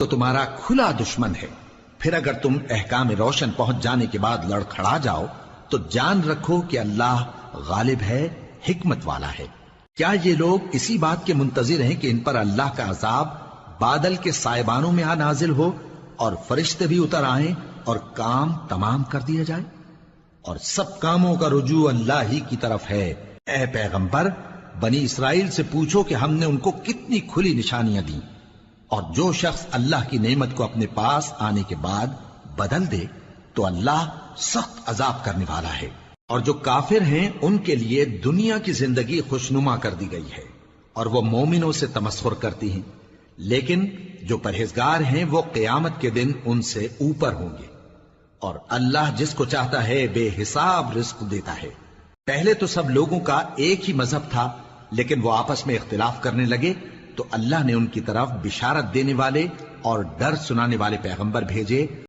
تو تمہارا کھلا دشمن ہے۔ پھر اگر تم احکام روشن پہنچ جانے کے بعد لڑکھڑا جاؤ تو جان رکھو کہ اللہ غالب ہے، حکمت والا ہے۔ کیا یہ لوگ اسی بات کے منتظر ہیں کہ ان پر اللہ کا عذاب بادل کے سائبانوں میں نازل ہو اور فرشتے بھی اتر آئیں اور کام تمام کر دیا جائے؟ اور سب کاموں کا رجوع اللہ ہی کی طرف ہے۔ اے پیغمبر، بنی اسرائیل سے پوچھو کہ ہم نے ان کو کتنی کھلی نشانیاں دیں، اور جو شخص اللہ کی نعمت کو اپنے پاس آنے کے بعد بدل دے تو اللہ سخت عذاب کرنے والا ہے۔ اور جو کافر ہیں ان کے لیے دنیا کی زندگی خوشنما کر دی گئی ہے اور وہ مومنوں سے تمسخر کرتی ہیں، لیکن جو پرہیزگار ہیں وہ قیامت کے دن ان سے اوپر ہوں گے، اور اللہ جس کو چاہتا ہے بے حساب رزق دیتا ہے۔ پہلے تو سب لوگوں کا ایک ہی مذہب تھا، لیکن وہ آپس میں اختلاف کرنے لگے تو اللہ نے ان کی طرف بشارت دینے والے اور ڈر سنانے والے پیغمبر بھیجے